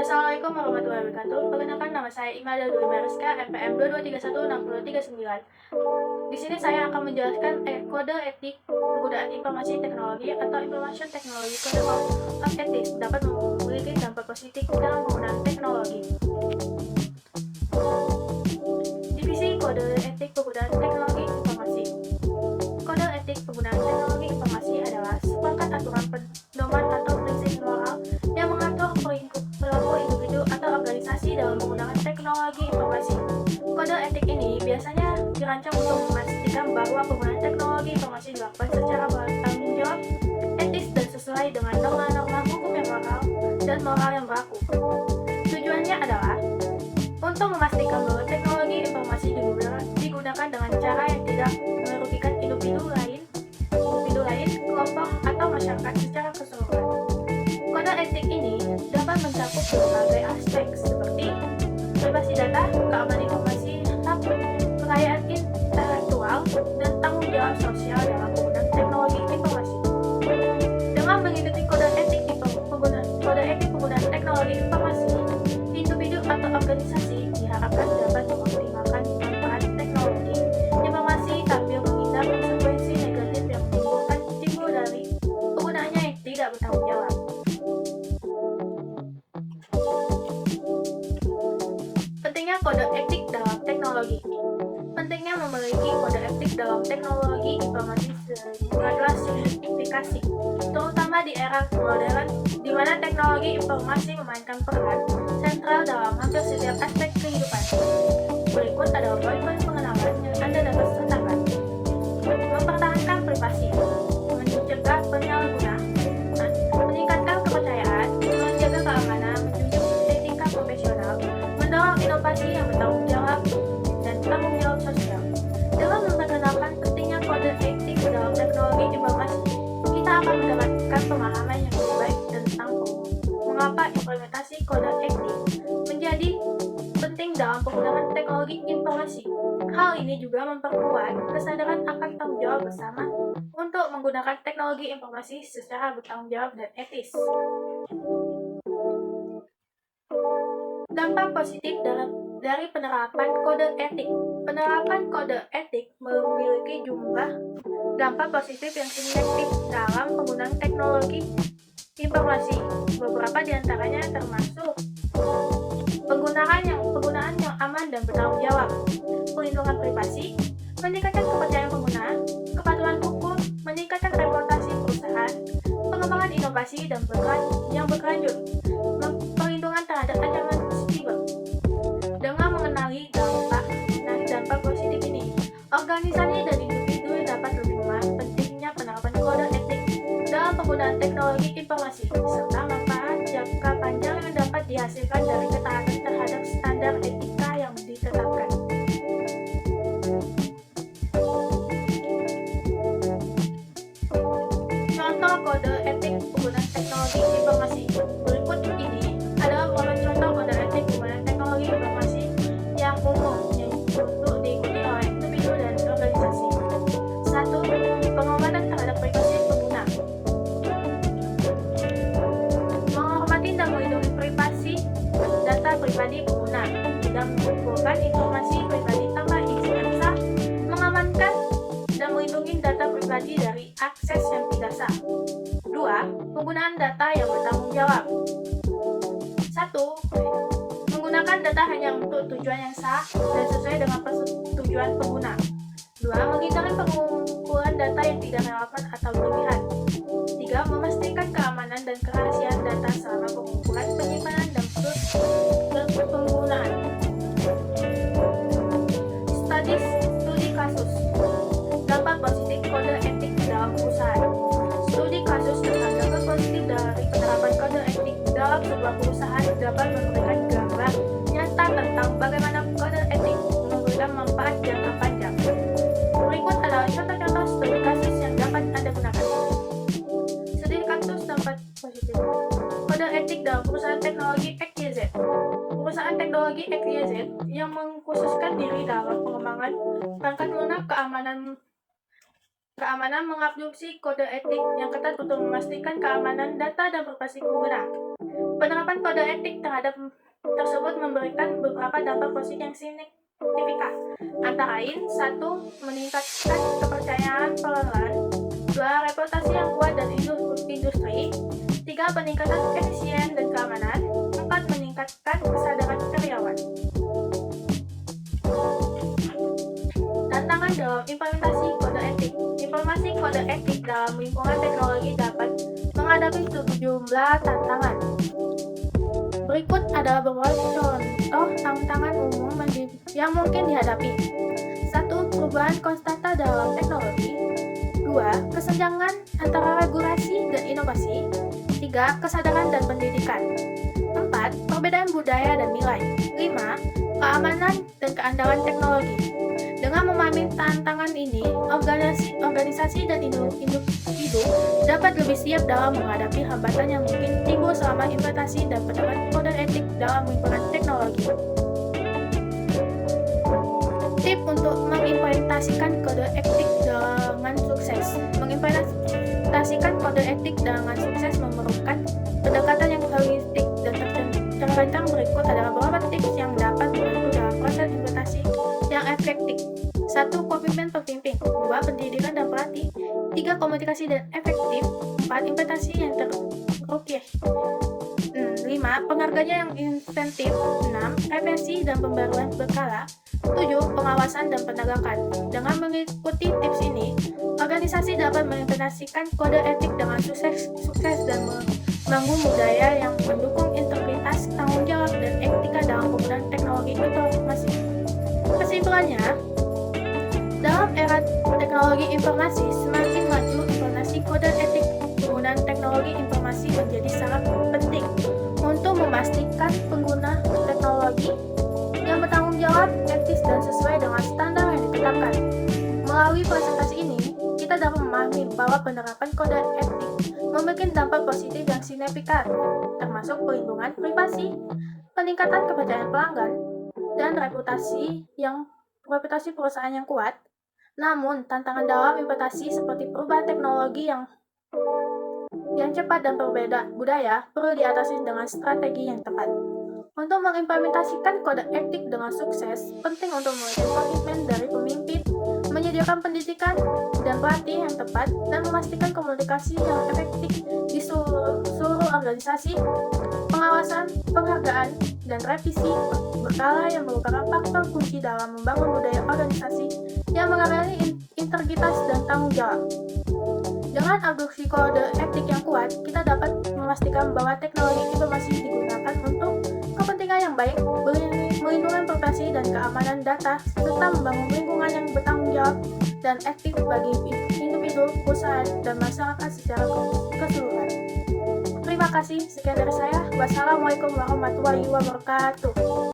Assalamualaikum warahmatullahi wabarakatuh. Perkenalkan, nama saya Imelda Dwi Mariska, NPM 2231639. Di sini saya akan menjelaskan kode etik penggunaan informasi teknologi atau information technology. Kode of ethics dapat memiliki dampak positif dalam penggunaan teknologi. Divisi kode etik penggunaan teknologi informasi. Kode etik penggunaan teknologi informasi adalah sepakat aturan pedoman atau prinsip moral yang mengatur perilaku individu atau organisasi dalam menggunakan teknologi informasi. Kode etik ini biasanya dirancang untuk memastikan bahwa penggunaan teknologi informasi dilakukan secara bertanggung jawab, etis, dan sesuai dengan norma-norma hukum yang moral yang berlaku. Tujuannya adalah untuk memastikan bahwa teknologi informasi digunakan dengan cara yang tidak merugikan individu lain, kelompok, atau masyarakat secara keseluruhan. Kode etik ini dapat mencakup berbagai aspek seperti privasi data, keamanan informasi, hak kekayaan intelektual, dan tanggung jawab sosial dalam penggunaan teknologi informasi. Dengan mengikuti kode etik penggunaan teknologi informasi, individu atau organisasi diharapkan dapat mengoptimalkan manfaat teknologi informasi sambil menghindar konsekuensi negatif yang timbul dari penggunaannya yang tidak bertanggung jawab. Pentingnya kode etik dalam teknologi. Pentingnya memiliki kode etik dalam teknologi informasi adalah signifikasi, terutama di era modern di mana teknologi informasi memainkan peran sentral dalam hampir setiap aspek kehidupan. Berikut adalah poin-poin pengenalan yang Anda dapat sertakan. Mempertahankan privasi, mencegah penyalahgunaan, meningkatkan kepercayaan, menjaga keamanan, menjunjung etika profesional, mendorong inovasi yang bertanggung jawab, dan tanggung jawab sosial. Dengan memperkenalkan pentingnya kode etik dalam teknologi informasi, kita akan mendapatkan pemahaman yang lebih baik tentang mengapa implementasi kode etik menjadi penting dalam penggunaan teknologi informasi. Hal ini juga memperkuat kesadaran akan tanggung jawab bersama untuk menggunakan teknologi informasi secara bertanggung jawab dan etis. Dampak positif dari penerapan kode etik. Penerapan kode etik memiliki jumlah dampak positif yang signifikan dalam penggunaan teknologi informasi. Beberapa di antaranya termasuk penggunaan yang aman dan bertanggung jawab, pelindungan privasi, meningkatkan kepercayaan pengguna, kepatuhan hukum, meningkatkan reputasi perusahaan, pengembangan inovasi dan yang berkelanjut, perlindungan terhadap ancaman siber. Dengan mengenali dampak positif ini, organisasi dan individu dapat lebih memahami pentingnya penerapan kode etik dalam penggunaan teknologi informasi, serta manfaat jangka panjang yang dapat dihasilkan dari ketaatan terhadap standar etika yang ditetapkan. Contoh kode etik penggunaan teknologi informasi. Berikut ini adalah beberapa contoh kode etik penggunaan teknologi informasi yang umum yang untuk diikuti oleh individu dan organisasi. 1. Penghormatan terhadap privasi pengguna. Menghormati dan melindungi privasi data pribadi pengguna, tidak mengumpulkan informasi pribadi tanpa izin yang sah, mengamankan dan melindungi data pribadi dari akses yang tidak sah. 2. Penggunaan data yang bertanggung jawab. 1. Menggunakan data hanya untuk tujuan yang sah dan sesuai dengan persetujuan pengguna. 2. Menghindari pengumpulan data yang tidak relevan atau berlebihan. 3. Memastikan keamanan dan kerahasiaan data selama pengumpulan, penyimpanan, dan penggunaan. Studi kasus. Dampak positif kode etik dalam perusahaan. Studi kasus tentang dampak positif dari penerapan kode etik dalam sebuah perusahaan dapat memberikan gambar nyata tentang bagaimana kode etik memberikan manfaat jangka panjang. Berikut adalah contoh-contoh studi kasus yang dapat Anda gunakan. Studi kasus dampak positif kode etik dalam perusahaan teknologi XYZ. Perusahaan teknologi XYZ yang mengkhususkan diri dalam pengembangan perangkat lunak keamanan mengadopsi kode etik yang ketat untuk memastikan keamanan data dan privasi pengguna. Penerapan kode etik terhadap tersebut memberikan beberapa dampak positif yang signifikan, antara lain: 1. Meningkatkan kepercayaan pelanggan. 2. Reputasi yang kuat dan industri. 3. Peningkatan efisien dan keamanan. 4. Meningkatkan kesadaran karyawan. Tantangan dalam implementasi kode etik. Implementasi kode etik dalam lingkungan teknologi dapat menghadapi sejumlah tantangan. Berikut adalah beberapa contoh tantangan umum yang mungkin dihadapi. 1. Perubahan konstanta dalam teknologi. 2. Kesenjangan antara regulasi dan inovasi. 3. Kesadaran dan pendidikan. 4. Perbedaan budaya dan nilai. 5. Keamanan dan keandalan teknologi. Dengan memahami tantangan ini, organisasi dan individu dapat lebih siap dalam menghadapi hambatan yang mungkin timbul selama implementasi dan penerapan kode etik dalam lingkungan teknologi. Tip untuk mengimplementasikan kode etik dengan sukses. Mengimplementasikan kode etik dengan sukses memerlukan pendekatan yang holistik dan terkadang berikut adalah beberapa tips yang dapat membantu dalam proses implementasi yang efektif. 1. Komitmen pembimbing. 2. Pendidikan dan pelatih. 3. Komunikasi dan efektif. 4. Implementasi yang terukur. 5. Penghargaan yang insentif. 6. Revisi dan pembaruan berkala. 7. Pengawasan dan penegakan. Dengan mengikuti tips ini, organisasi dapat mengimplementasikan kode etik dengan sukses dan membangun budaya yang mendukung integritas, tanggung jawab, dan etika dalam penggunaan teknologi informasi. Kesimpulannya, dalam era teknologi informasi semakin maju, implementasi kode etik penggunaan teknologi informasi menjadi sangat penting untuk memastikan pengguna teknologi yang bertanggung jawab, etis, dan sesuai dengan standar yang ditetapkan. Melalui presentasi ini, kita dapat memahami bahwa penerapan kode etik memiliki dampak positif yang signifikan, termasuk perlindungan privasi, peningkatan kepercayaan pelanggan, dan reputasi perusahaan yang kuat. Namun, tantangan dalam implementasi seperti perubahan teknologi yang cepat dan berbeda budaya perlu diatasi dengan strategi yang tepat. Untuk mengimplementasikan kode etik dengan sukses, penting untuk memiliki komitmen dari pemimpin, menyediakan pendidikan dan pelatih yang tepat, dan memastikan komunikasi yang efektif di seluruh organisasi. Pengawasan, penghargaan, dan revisi berkala yang merupakan faktor kunci dalam membangun budaya organisasi yang menghargai integritas dan tanggung jawab. Dengan adopsi kode etik yang kuat, kita dapat memastikan bahwa teknologi informasi digunakan untuk kepentingan yang baik, melindungi privasi dan keamanan data, serta membangun lingkungan yang bertanggung jawab dan aktif bagi individu, perusahaan, dan masyarakat secara keseluruhan. Terima kasih, sekian dari saya. Wassalamualaikum warahmatullahi wabarakatuh.